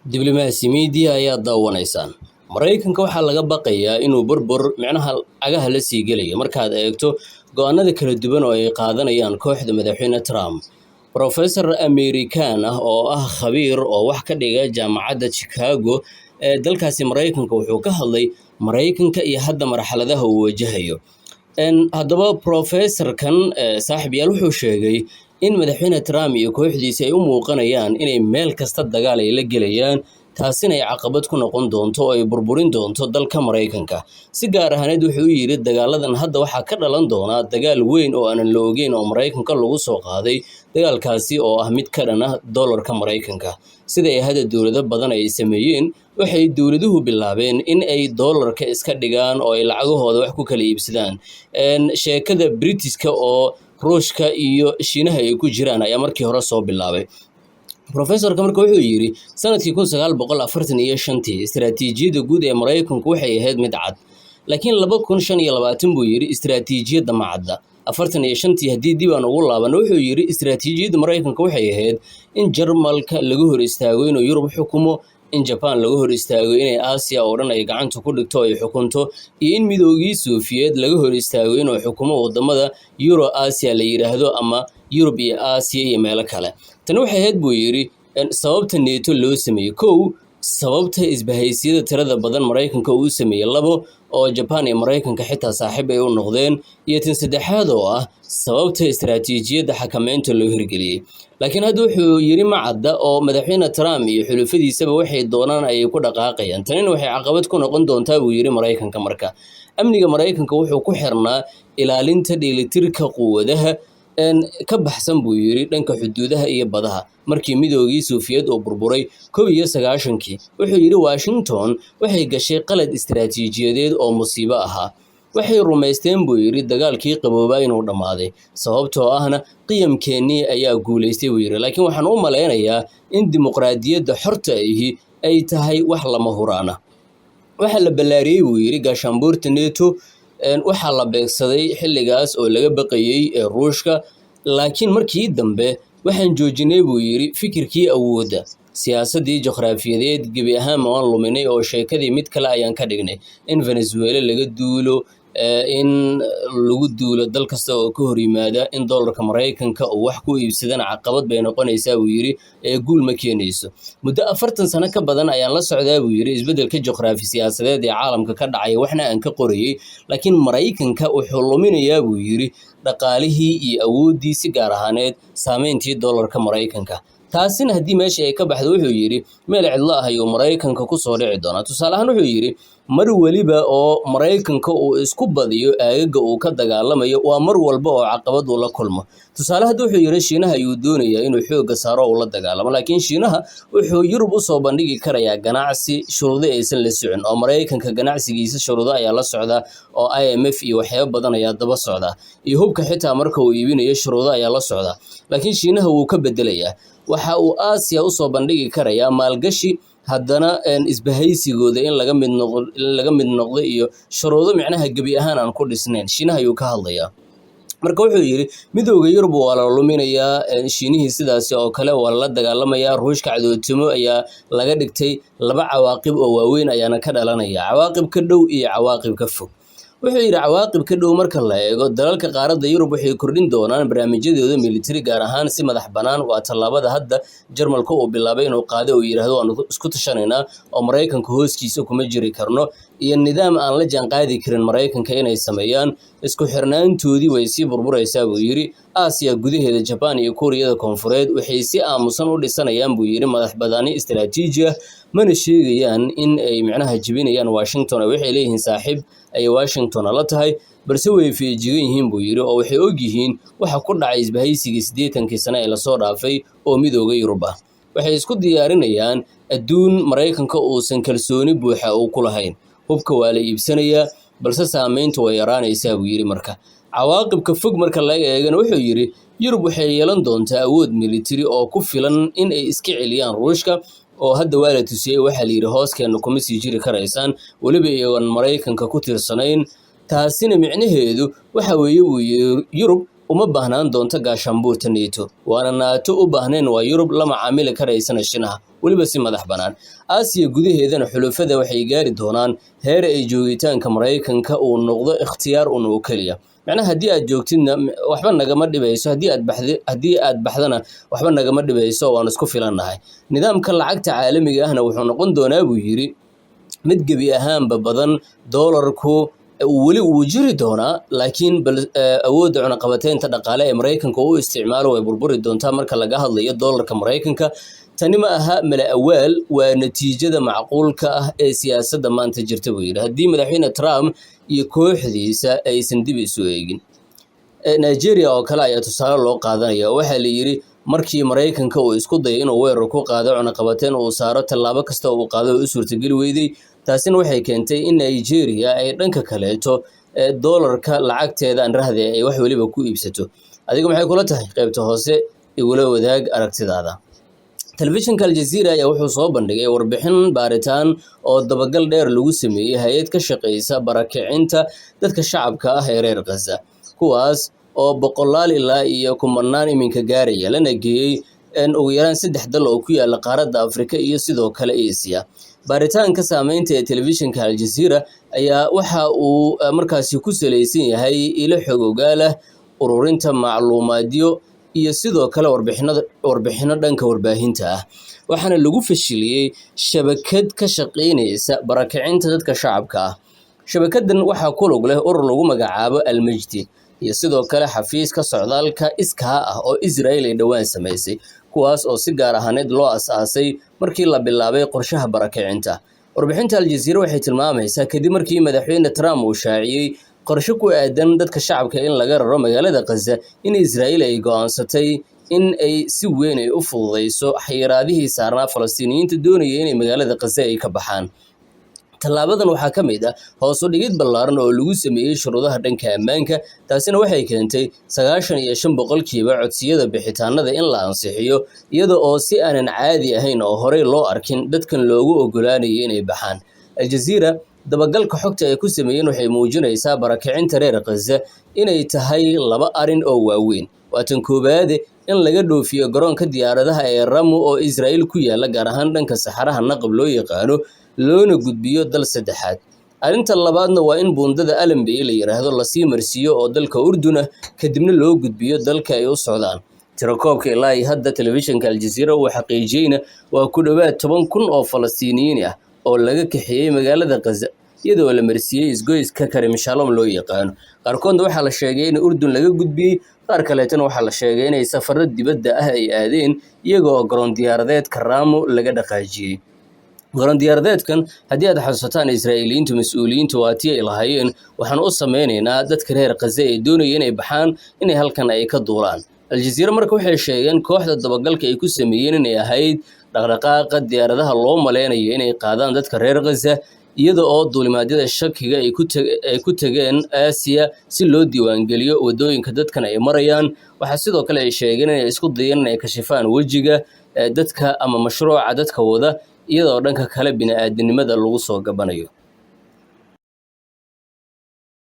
diblomaasiyadii ayaa daawanaysaan Mareykanka waxaa laga baqayaa inuu burbur micnaha agaha la sii gelayo markaad eegto go'aanada kala duwan oo ay qaadanayaan kooxda madaxweyne Trump. Professor American oo ah khabiir oo wax ka dhiga jaamacadda Chicago ee dalkaasi Mareykanka wuxuu ka hadlay Mareykanka iyo hadda marxaladaha uu wajahayo. Haddaba professorkan saaxiib yaal wuxuu sheegay in madaxweyne Trump iyo kooxdiisa ay u muuqanayaan inay meel kasta dagaal ay la gelayaan taasina ay caqabad ku noqon doonto oo ay burburin doonto dalka Mareykanka. Si gaar ahaaneed wuxuu yiri dagaaladan hadda waxaa ka dhalan doona dagaal weyn oo aanan la ogeyn oo Mareykanka lagu soo qaaday, dagaalkaasi oo ah mid ka dhan ah dollarka Mareykanka. Sida ay hadda dawlado badan ay sameeyeen, waxay dawladuhu bilaabeen in ay dollarka iska dhigaan oo ay lacagahooda wax ku kala iibsadaan. Sheekada Britishka oo Ruushka iyo Shiinaha ay ku jiraan ayaa markii hore soo bilaabay. Professorka marka wuxuu yiri sanadkii 1945 istiraatiijiyadda guud ee Mareykanku waxay ahayd mid cad, laakiin 2025 buu yiri istiraatiijiyadda ma cadda. 45 haddii dib aan ugu laabano wuxuu yiri istiraatiijiyadda Mareykanka waxay ahayd in Jarmalka laga hor istaago inuu Yurub xukumo, in Japan laga hor istaago inay Aasiya oo dhan ay gacanta ku dhigto ay xukunto, iyo in midoogii Soviet laga hor istaago inuu xukumo wadamada Euro-Asia la yiraahdo ama Yurub iyo Aasiya iyo meelo kale. Tani waxay ahayd buu yiri sababta NATO loo sameeyay. Kow, sababta isbahaysiyada tirada badan Mareykanka uu sameeyay. Labo, oo Japan iyo Mareykanka xitaa saaxiib ay u noqdeen. Iyo tan saddexaad oo ah sababta istiraatiijiyadda xakameynta loo hirgeliyay. Laakiin hadda wuxuu yiri ma cadda oo madaxweyne Trump iyo xulufadiisaba waxay doonaan ay ku dhaqaaqayaan. Tanina waxay caqabad ku noqon doontaa buu yiri Mareykanka marka. Amniga Mareykanka wuxuu ku xirnaa ilaalinta dheelitirka quwadaha ka baxsan buu yiri dhanka xuduudaha iyo badaha. Markii midoogii Soviet oo burburay 1991 wuxuu yiri Washington waxay gashay qalad istiraatiijiyadeed oo musiibo ahaa. Waxay rumaysteen buu yiri dagaalkii qaboobaa inuu dhamaaday, sababtoo ahna qiyamkeennii ayaa guuleystay buu yiri. Laakiin waxaan u maleynayaa in dimuqraadiyadda xorta ahi ay tahay wax lama huraana. Waxa la ballaariyay buu yiri gaashaanbuurta NATO waxaa la beegsaday xilligaas oo laga baqayay Ruushka, laakiin markii dambe waxaan joojinay buu yiri fikirkii awoodda. Siyaasadii juqraafiyadeed gebi ahaan waan luminay oo sheekadii mid kale ayaan ka dhignay in Venezuela laga duulo, in lagu duulo dal kasta oo ka hor yimaada, in dollarka Mareykanka uu wax ku iibsadana caqabad bay noqonaysaa buu yiri guul ma keenayso. Muddo 40 sano ka badan ayaan la socdaa buu yiri isbeddelka juqraafi siyaasadeed ee caalamka ka dhacay, waxna aan ka qorayay, laakiin Mareykanka wuxuu luminayaa buu yiri dhaqaalihii iyo awooddii si gaar ahaaneed saameyntii dollarka Mareykanka. taasina haddii meesha ay ka baxdo wuxuu yiri meel cidlo ah ayuu Mareykanka ku soo dhici doonaa. Tusaale ahaan wuxuu yiri mar waliba oo Mareykanka uu isku badiyo aagaga uu ka dagaalamayo waa mar walba oo caqabad uu la kulmo. Tusaale hadda wuxuu yiri Shiinaha ayuu doonayaa inuu xoogga saaro oo la dagaalamo, laakiin Shiinaha wuxuu Yurub u soo bandhigi karayaa ganacsi shuruudo aysan la socon, oo Mareykanka ganacsigiisa shuruudo ayaa la socda oo IMF iyo waxyaabo badan ayaa daba socda, iyo hubka xitaa marka uu iibinayo shuruudo ayaa la socda. Laakiin Shiinaha wuu ka bedelayaa, waxa uu Aasiya u soo bandhigi karayaa maalgashi, haddana isbahaysigooda in laga mid noqdo iyo shuruudo micnaha gebi ahaan aan ku dhisnayn. Shiinaha ayuu ka hadlayaa. Marka wuxuu yiri midowga Yurub waa la luminayaa, Shiinihii sidaas oo kale waa la dagaalamayaa, Ruushka cadootimo ayaa laga dhigtay, laba cawaaqib oo waaweyn ayaana ka dhalanaya, cawaaqib ka dhow iyo cawaaqib ka fog. Wuxuu yiri cawaaqib ka dhow marka la eego dalalka qaaradda Yurub waxay kordhin doonaan barnaamijyadooda military gaar ahaan si madax bannaan. Waa tallaabada hadda Jarmalka uu bilaabay inuu qaado oo yiraahdo aan isku tashanaynaa oo Mareykanka hooskiisa kuma jiri karno, iyo nidaam aan la jaanqaadi karin Mareykanka inay sameeyaan. Isku xirnaantoodii way sii burburaysaa buu yiri. Aasiya gudaheeda Japan iyo Kuuriyada Koonfureed waxay si aamusan u dhisanayaan buu yiri madax bannaani istiraatiiji ah, mana sheegayaan in ay micnaha jibinayaan Washington. Waxay leeyihiin saaxiib ay Washington la tahay, balse way feejigan yihiin buu yiri oo waxay og yihiin waxa ku dhacay isbahaysigii 80kii sano ee la soo dhaafay oo midowga Yurub ah. Waxay isku diyaarinayaan adduun Mareykanka uusan kalsooni buuxa u ku lahayn. Hubka waa la iibsanayaa, balse saameyntu way yaraanaysaa buu yiri. Marka cawaaqibka fog marka la eegana wuxuu yiri Yurub waxay yeelan doontaa awood military oo ku filan in ay iska celiyaan Ruushka, oo hadda waa la tusiyay waxa la yiri hooskeena kuma sii jiri karaysaan waliba iyagoon Mareykanka ku tiirsanayn. Taasina micnaheedu waxa weeye uu Yurub uma baahnaan doonto gaashaanbuurta NATO waana NATO u baahnayn waa Yurub la macaamili karaysana Shiinaha waliba si madax banaan Aasiya gudaheedana xulufada waxay gaari doonaan heer ay joogitaanka Mareykanka uu noqdo ikhtiyaar oo kaliya macnaha haddii aad joogtidna waxba nagama dhibayso haddii aad baxdana waxba nagama dhibayso waan isku filannahay nidaamka lacagta caalamiga ahna wuxuu noqon doonaa buu yiri mid gabi ahaanba badan doolarku wali uu jiri doonaa laakiin awoodda cunaqabateynta dhaqaale ee Mareykanka uu isticmaalo way burburi doontaa marka laga hadlayo doolarka Mareykanka tani ma aha mala awaal waa natiijada macquulka ah ee siyaasadda maanta jirta buu yiri haddii madaxweyne Trump iyo kooxdiisa aysan dib isu eegin Nigeria oo kale ayaa tusaale loo qaadanaya waxa la yiri markii Mareykanka uu isku dayo inuu weerar ku qaado cunaqabateyn uu saaro tallaabo kasta uu qaado u suurtagali weyday taasina waxay keentay in Nigeria ay dhanka kaleeto doolarka lacagteeda aan raahday ay wax waliba ku iibsato adiga maxay kula tahay qaybta hoose igula wadaag aragtidaada telefishinka Al Jazeera ayaa wuxuu soo bandhigay warbixin baaritaan oo dabagal dheer lagu sameeyay hay'ad ka shaqeysa barakicinta dadka shacabka ah ee reer Gaza kuwaas oo boqolaal ilaa iyo kumanaan iminka gaaraya lana geeyay ugu yaraan 3 dal oo ku yaala qaaradda Afrika iyo sidoo kale Aasiya baaritaanka saameynta ee telefishinka Al Jazeera ayaa waxa uu markaasi ku saleysan yahay ilo xog ogaal ah ururinta macluumaadyo iyo sidoo kale warbixino dhanka warbaahinta ah waxaana lagu fashiliyay shabakad ka shaqeynaysa barakicinta dadka shacabka ah shabakadan waxa ku lug leh urur lagu magacaabo Al-Majdi iyo sidoo kale xafiiska socdaalka iskaa ah oo Israel ay dhawaan sameysay kuwaas oo si gaar ahaaneed loo asaasay markii la bilaabay qorshaha barakicinta warbixinta Al Jazeera waxay tilmaamaysaa kadib markii madaxweyne Trump uu shaaciyay qorshe ku aadan dadka shacabka in laga raro magaalada Gaza in Israel ay go'aansatay in ay si weyn u fududeyso xayiraadihii saarnaa Falastiiniyiinta doonayay in magaalada Gaza ay ka baxaan tallaabadan waxaa ka mid ah hoos u dhigid ballaaran oo lagu sameeyay shuruudaha dhanka ammaanka taasina waxay keentay 95% codsiyada bixitaanada in la ansixiyo iyada oo si aanan caadi ahayn oo horey loo arkin dadkan loogu ogolaanayay inay baxaan Al Jazeera dabagalka xogta ay ku sameeyeen waxay muujinaysaa barakicinta reer Gaza inay tahay laba arin oo waaweyn waatan koobaad in laga dhoofiyo garoonka diyaaradaha ee Ramu oo Israel ku yaala gaar ahaan dhanka saxaraha naqab loo yaqaano loona gudbiyo dal saddexaad arinta labaadna waa in buundada Alambi la yiraahdo la sii marsiyo oo dalka Urduna kadibna loo gudbiyo dalka ay u socdaan tirakoobka ilaa hadda telefishinka Al Jazeera uu xaqiijiyay waa ku dhawaad 10,000 oo Falastiiniyiin ah oo laga kaxeeyay magaalada Gaza iyadoo la marsiyay isgoyska Karim Shalom loo yaqaan qaarkood waxa la sheegay in Urdun laga gudbiyay qaar kaleetana waxa la sheegay inay safarro dibadda ah ay aadeen iyagoo garoon diyaaradeedka Ramu laga dhaqaajiyay garoon diyaaradeedkan haddii aad xasuusataan Israa'iiliyiintu mas'uuliyiintu waatii ay lahaayeen waxaan u sameynaynaa dadka reer Gaza ee doonaya inay baxaan inay halkan ay ka duulaan Al Jazeera marka waxay sheegeen kooxda dabagalka ay ku sameeyeen inay ahayd dhaqdhaqaaqa diyaaradaha loo maleynayo inay qaadaan dadka reer Gaza iyada oo duulimaadyada shakiga ay ku tageen Aasiya si loo diiwaangeliyo wadooyinka dadkan ay marayaan waxa sidoo kale ay sheegeen inay isku dayeen inay kashifaan wajiga dadka ama mashruuca dadka wada iyadoo dhanka kale bini'aadanimada lagu soo gabanayo